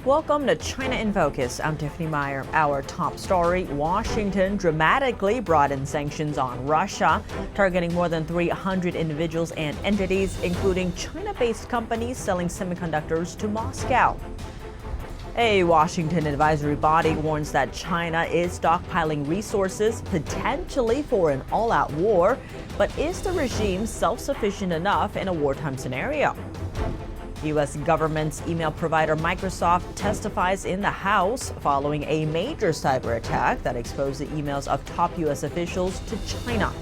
Welcome to China in Focus. I'm Tiffany Meyer. Our top story, Washington dramatically broadened sanctions on Russia, targeting more than 300 individuals and entities, including China-based companies selling semiconductors to Moscow. A Washington advisory body warns that China is stockpiling resources, potentially for an all-out war. But is the regime self-sufficient enough in a wartime scenario? U.S. government's email provider Microsoft testifies in the House following a major cyber attack that exposed the emails of top U.S. officials to China.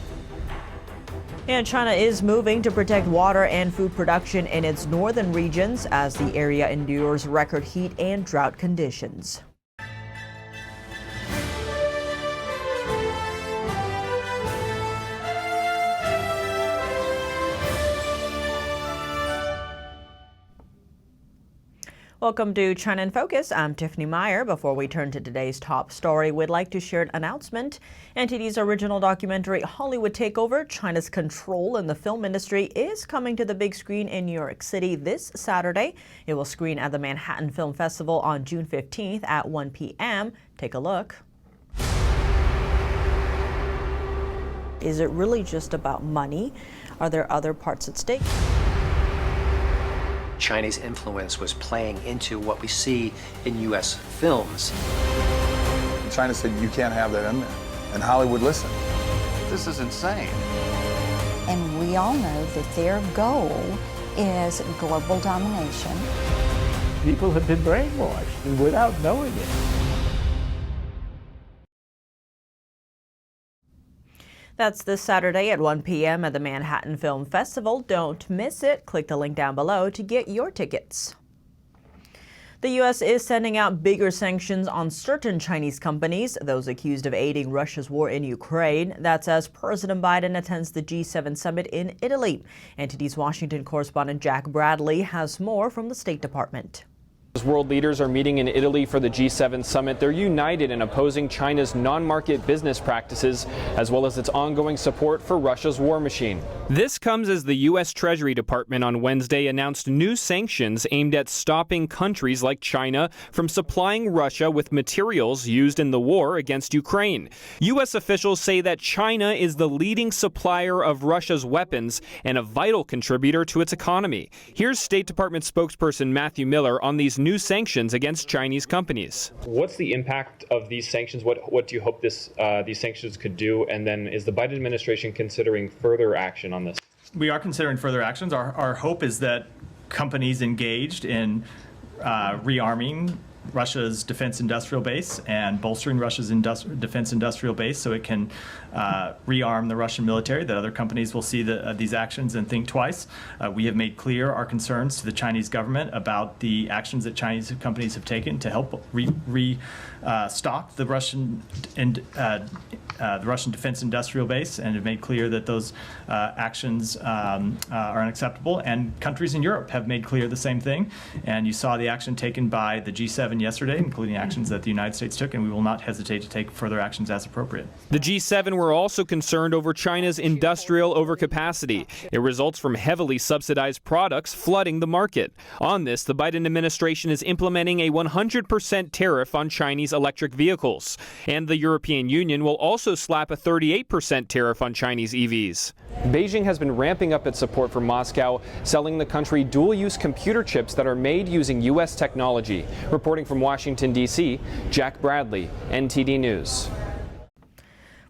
And China is moving to protect water and food production in its northern regions as the area endures record heat and drought conditions. Welcome to China in Focus. I'm Tiffany Meyer. Before we turn to today's top story, we'd like to share an announcement. NTD's original documentary, Hollywood Takeover, China's Control in the Film Industry, is coming to the big screen in New York City this Saturday. It will screen at the Manhattan Film Festival on June 15th at 1 p.m. Take a look. Is it really just about money? Are there other parts at stake? Chinese influence was playing into what we see in U.S. films. China said, you can't have that in there. And Hollywood listened. This is insane. And we all know that their goal is global domination. People have been brainwashed without knowing it. That's this Saturday at 1 p.m. at the Manhattan Film Festival. Don't miss it. Click the link down below to get your tickets. The U.S. is sending out bigger sanctions on certain Chinese companies, those accused of aiding Russia's war in Ukraine. That's as President Biden attends the G7 summit in Italy. NTD's Washington correspondent Jack Bradley has more from the State Department. As world leaders are meeting in Italy for the G7 summit, they're united in opposing China's non-market business practices, as well as its ongoing support for Russia's war machine. This comes as the U.S. Treasury Department on Wednesday announced new sanctions aimed at stopping countries like China from supplying Russia with materials used in the war against Ukraine. U.S. officials say that China is the leading supplier of Russia's weapons and a vital contributor to its economy. Here's State Department spokesperson Matthew Miller on these new sanctions against Chinese companies. What's the impact of these sanctions? What do you hope these sanctions could do? And then is the Biden administration considering further action on this? We are considering further actions. Our hope is that companies engaged in rearming Russia's defense industrial base and bolstering Russia's defense industrial base so it can rearm the Russian military, that other companies will see these actions and think twice. We have made clear our concerns to the Chinese government about the actions that Chinese companies have taken to help restock the Russian defense industrial base, and have made clear that those actions are unacceptable. And countries in Europe have made clear the same thing. And you saw the action taken by the G7 yesterday, including actions that the United States took, and we will not hesitate to take further actions as appropriate. The G7 were also concerned over China's industrial overcapacity. It results from heavily subsidized products flooding the market. On this, the Biden administration is implementing a 100% tariff on Chinese electric vehicles. And the European Union will also slap a 38% tariff on Chinese EVs. Beijing has been ramping up its support for Moscow, selling the country dual-use computer chips that are made using U.S. technology. Reporting from Washington, D.C., Jack Bradley, NTD News.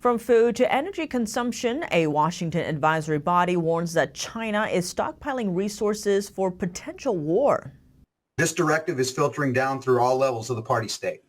From food to energy consumption, a Washington advisory body warns that China is stockpiling resources for potential war. This directive is filtering down through all levels of the party state,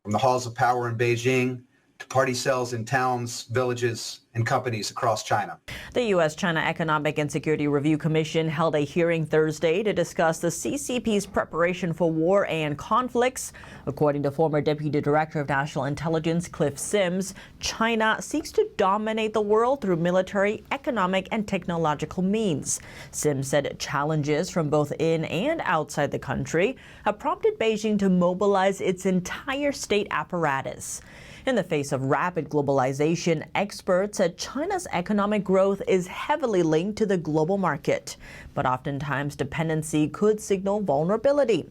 from the halls of power in Beijing to party cells in towns, villages, and companies across China. The U.S.-China Economic and Security Review Commission held a hearing Thursday to discuss the CCP's preparation for war and conflicts. According to former Deputy Director of National Intelligence Cliff Sims, China seeks to dominate the world through military, economic, and technological means. Sims said challenges from both in and outside the country have prompted Beijing to mobilize its entire state apparatus. In the face of rapid globalization, experts said China's economic growth is heavily linked to the global market, but oftentimes dependency could signal vulnerability.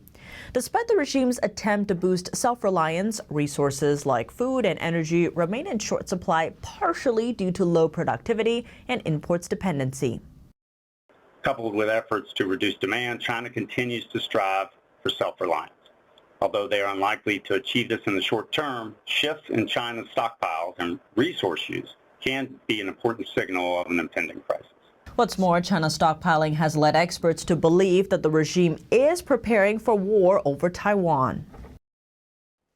Despite the regime's attempt to boost self-reliance, resources like food and energy remain in short supply, partially due to low productivity and imports dependency. Coupled with efforts to reduce demand, China continues to strive for self-reliance. Although they are unlikely to achieve this in the short term, shifts in China's stockpiles and resource use can be an important signal of an impending crisis. What's more, China's stockpiling has led experts to believe that the regime is preparing for war over Taiwan.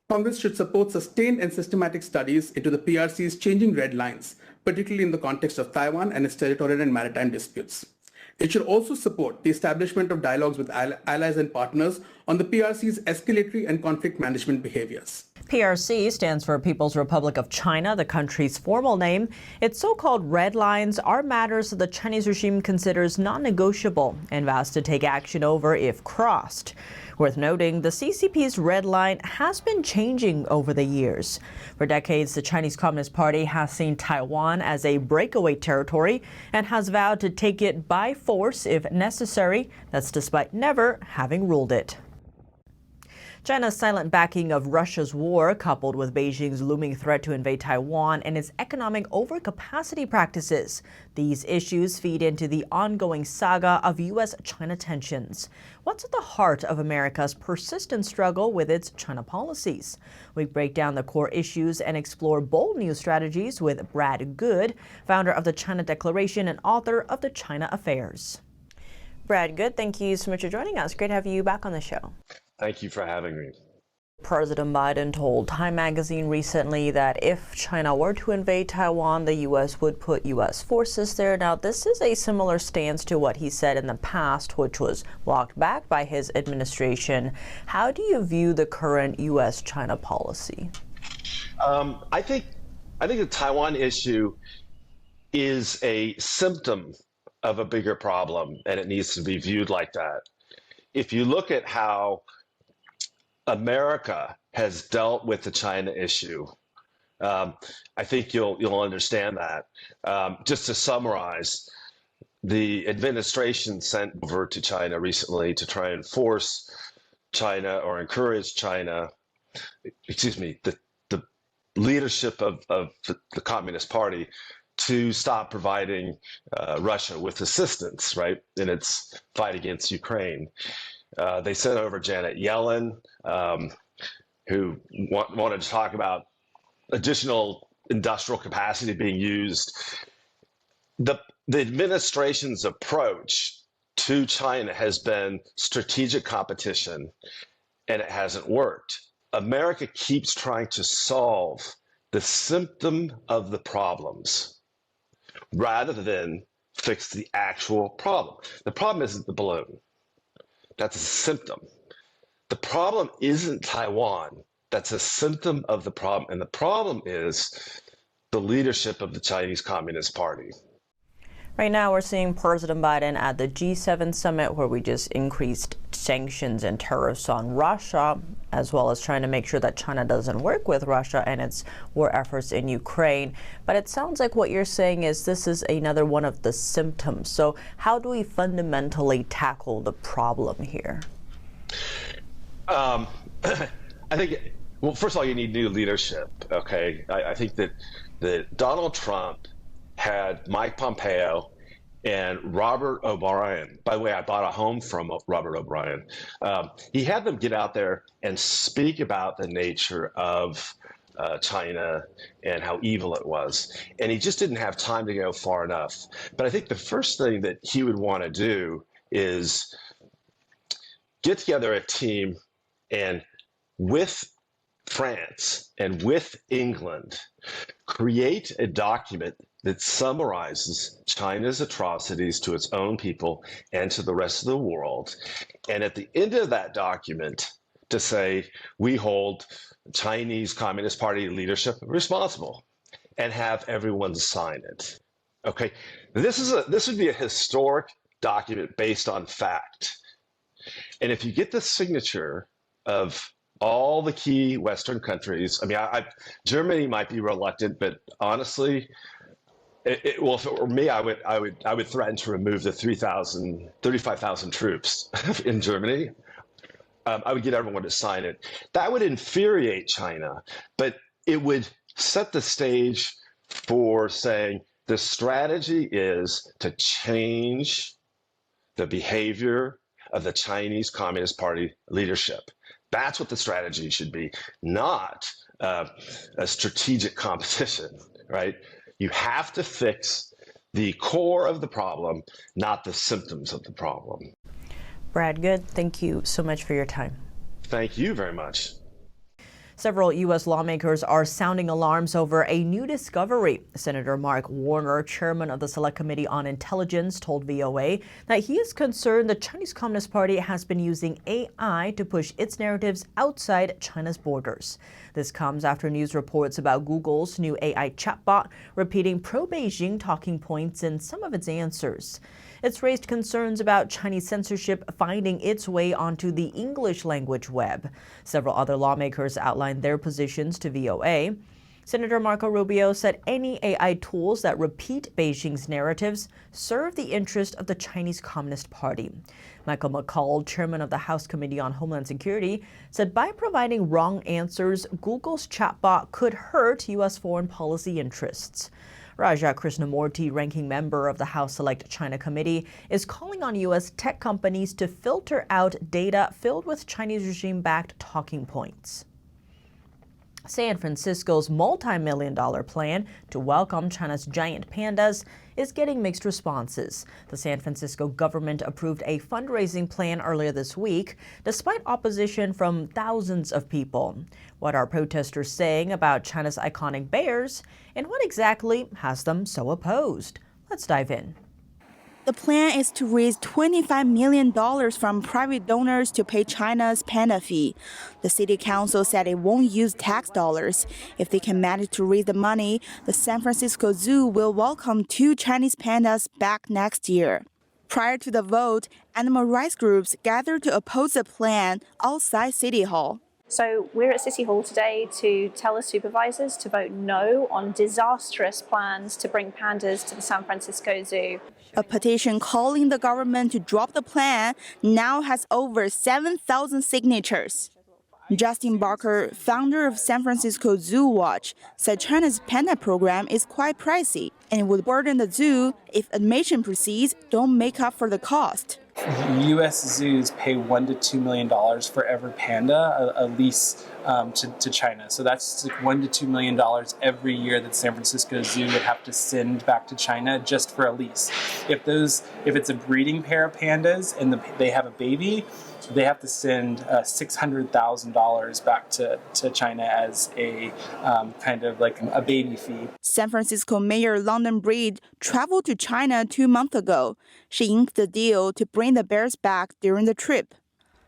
Congress should support sustained and systematic studies into the PRC's changing red lines, particularly in the context of Taiwan and its territorial and maritime disputes. It should also support the establishment of dialogues with allies and partners on the PRC's escalatory and conflict management behaviors. PRC stands for People's Republic of China, the country's formal name. Its so-called red lines are matters that the Chinese regime considers non-negotiable and vows to take action over if crossed. Worth noting, the CCP's red line has been changing over the years. For decades, the Chinese Communist Party has seen Taiwan as a breakaway territory and has vowed to take it by force if necessary. That's despite never having ruled it. China's silent backing of Russia's war, coupled with Beijing's looming threat to invade Taiwan and its economic overcapacity practices. These issues feed into the ongoing saga of U.S.-China tensions. What's at the heart of America's persistent struggle with its China policies? We break down the core issues and explore bold new strategies with Brad Good, founder of the China Declaration and author of the China Affairs. Brad Good, thank you so much for joining us. Great to have you back on the show. Thank you for having me. President Biden told Time magazine recently that if China were to invade Taiwan, the U.S. would put U.S. forces there. Now, this is a similar stance to what he said in the past, which was walked back by his administration. How do you view the current U.S.-China policy? I think the Taiwan issue is a symptom of a bigger problem, and it needs to be viewed like that. If you look at how America has dealt with the China issue, I think you'll understand that. Just to summarize, the administration sent over to China recently to try and force China or encourage China, the leadership of the Communist Party to stop providing Russia with assistance, right, in its fight against Ukraine. They sent over Janet Yellen, who wanted to talk about additional industrial capacity being used. The administration's approach to China has been strategic competition, and it hasn't worked. America keeps trying to solve the symptom of the problems rather than fix the actual problem. The problem isn't the balloon. That's a symptom. The problem isn't Taiwan. That's a symptom of the problem. And the problem is the leadership of the Chinese Communist Party. Right now, we're seeing President Biden at the G7 summit, where we just increased sanctions and tariffs on Russia, as well as trying to make sure that China doesn't work with Russia and its war efforts in Ukraine. But it sounds like what you're saying is this is another one of the symptoms. So how do we fundamentally tackle the problem here? I think, well, first of all, you need new leadership, okay? I think that Donald Trump had Mike Pompeo and Robert O'Brien. By the way, I bought a home from Robert O'Brien. He had them get out there and speak about the nature of China and how evil it was. And he just didn't have time to go far enough. But I think the first thing that he would want to do is get together a team and with France and with England, create a document that summarizes China's atrocities to its own people and to the rest of the world. And at the end of that document, to say, we hold Chinese Communist Party leadership responsible, and have everyone sign it. Okay, this would be a historic document based on fact. And if you get the signature of all the key Western countries, I mean, Germany might be reluctant, but honestly, well, if it were me, I would threaten to remove the 35,000 troops in Germany. I would get everyone to sign it. That would infuriate China, but it would set the stage for saying the strategy is to change the behavior of the Chinese Communist Party leadership. That's what the strategy should be, not a strategic competition, right? You have to fix the core of the problem, not the symptoms of the problem. Brad Good, thank you so much for your time. Thank you very much. Several U.S. lawmakers are sounding alarms over a new discovery. Senator Mark Warner, chairman of the Select Committee on Intelligence, told VOA that he is concerned the Chinese Communist Party has been using AI to push its narratives outside China's borders. This comes after news reports about Google's new AI chatbot repeating pro-Beijing talking points in some of its answers. It's raised concerns about Chinese censorship finding its way onto the English language web. Several other lawmakers outlined their positions to VOA. Senator Marco Rubio said any AI tools that repeat Beijing's narratives serve the interest of the Chinese Communist Party. Michael McCall, chairman of the House Committee on Homeland Security, said by providing wrong answers, Google's chatbot could hurt U.S. foreign policy interests. Raja Krishnamurti, ranking member of the House Select China Committee, is calling on U.S. tech companies to filter out data filled with Chinese regime-backed talking points. San Francisco's multi-million-dollar plan to welcome China's giant pandas is getting mixed responses. The San Francisco government approved a fundraising plan earlier this week, despite opposition from thousands of people. What are protesters saying about China's iconic bears, and what exactly has them so opposed? Let's dive in. The plan is to raise $25 million from private donors to pay China's panda fee. The city council said it won't use tax dollars. If they can manage to raise the money, the San Francisco Zoo will welcome 2 Chinese pandas back next year. Prior to the vote, animal rights groups gathered to oppose the plan outside City Hall. So we're at City Hall today to tell the supervisors to vote no on disastrous plans to bring pandas to the San Francisco Zoo. A petition calling the government to drop the plan now has over 7,000 signatures. Justin Barker, founder of San Francisco Zoo Watch, said China's panda program is quite pricey and would burden the zoo if admission proceeds don't make up for the cost. U.S. zoos pay $1 to $2 million for every panda, a lease to China. So that's like $1 to $2 million every year that San Francisco Zoo would have to send back to China just for a lease. If it's a breeding pair of pandas and they have a baby, they have to send $600,000 back to China as a kind of like a baby fee. San Francisco Mayor London Breed traveled to China 2 months ago. She inked the deal to bring the bears back during the trip.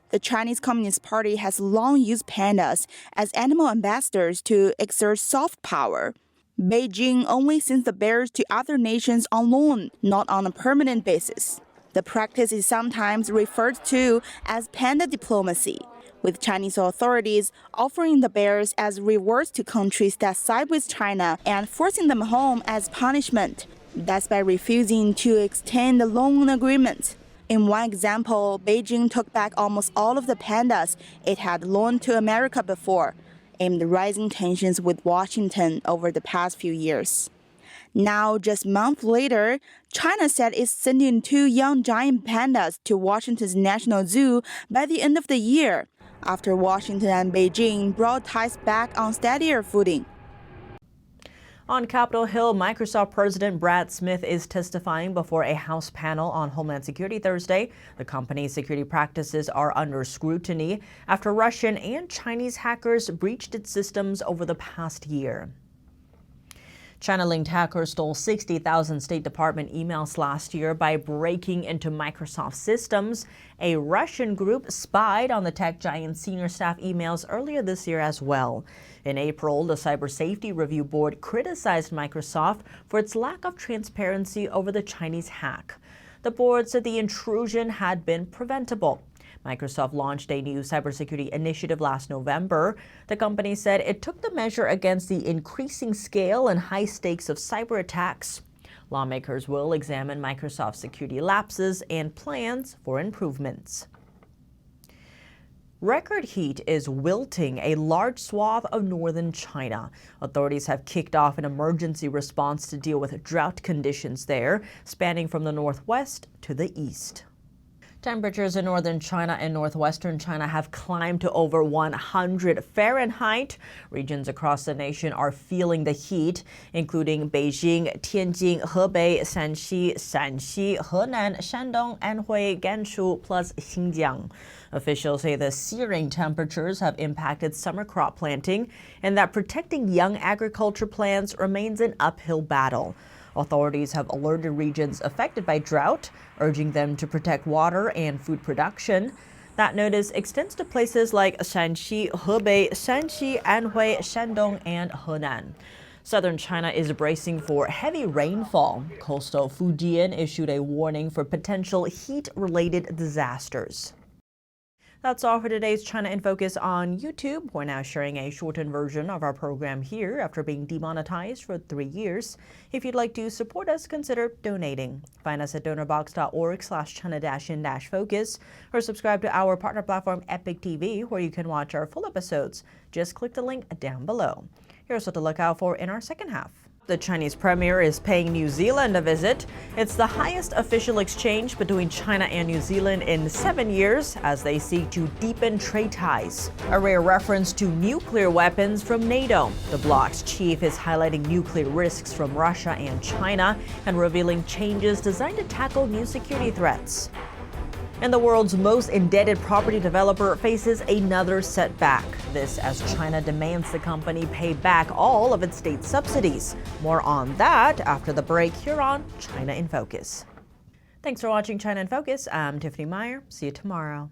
The Chinese Communist Party has long used pandas as animal ambassadors to exert soft power. Beijing only sends the bears to other nations on loan, not on a permanent basis. The practice is sometimes referred to as panda diplomacy, with Chinese authorities offering the bears as rewards to countries that side with China and forcing them home as punishment. That's by refusing to extend the loan agreement. In one example, Beijing took back almost all of the pandas it had loaned to America before, amid rising tensions with Washington over the past few years. Now, just months later, China said it's sending 2 young giant pandas to Washington's National Zoo by the end of the year, after Washington and Beijing brought ties back on steadier footing. On Capitol Hill, Microsoft President Brad Smith is testifying before a House panel on Homeland Security Thursday. The company's security practices are under scrutiny after Russian and Chinese hackers breached its systems over the past year. China-linked hackers stole 60,000 State Department emails last year by breaking into Microsoft systems. A Russian group spied on the tech giant's senior staff emails earlier this year as well. In April, the Cybersecurity Review Board criticized Microsoft for its lack of transparency over the Chinese hack. The board said the intrusion had been preventable. Microsoft launched a new cybersecurity initiative last November. The company said it took the measure against the increasing scale and high stakes of cyber attacks. Lawmakers will examine Microsoft's security lapses and plans for improvements. Record heat is wilting a large swath of northern China. Authorities have kicked off an emergency response to deal with drought conditions there, spanning from the northwest to the east. Temperatures in northern China and northwestern China have climbed to over 100 Fahrenheit. Regions across the nation are feeling the heat, including Beijing, Tianjin, Hebei, Shanxi, Henan, Shandong, Anhui, Gansu, plus Xinjiang. Officials say the searing temperatures have impacted summer crop planting and that protecting young agriculture plants remains an uphill battle. Authorities have alerted regions affected by drought, urging them to protect water and food production. That notice extends to places like Shanxi, Hebei, Shanxi, Anhui, Shandong, and Henan. Southern China is bracing for heavy rainfall. Coastal Fujian issued a warning for potential heat-related disasters. That's all for today's China in Focus on YouTube. We're now sharing a shortened version of our program here after being demonetized for 3 years. If you'd like to support us, consider donating. Find us at donorbox.org/China-in-focus or subscribe to our partner platform Epic TV, where you can watch our full episodes. Just click the link down below. Here's what to look out for in our second half. The Chinese premier is paying New Zealand a visit. It's the highest official exchange between China and New Zealand in 7 years as they seek to deepen trade ties. A rare reference to nuclear weapons from NATO. The bloc's chief is highlighting nuclear risks from Russia and China and revealing changes designed to tackle new security threats. And the world's most indebted property developer faces another setback. This as China demands the company pay back all of its state subsidies. More on that after the break here on China in Focus. Thanks for watching China in Focus. I'm Tiffany Meyer. See you tomorrow.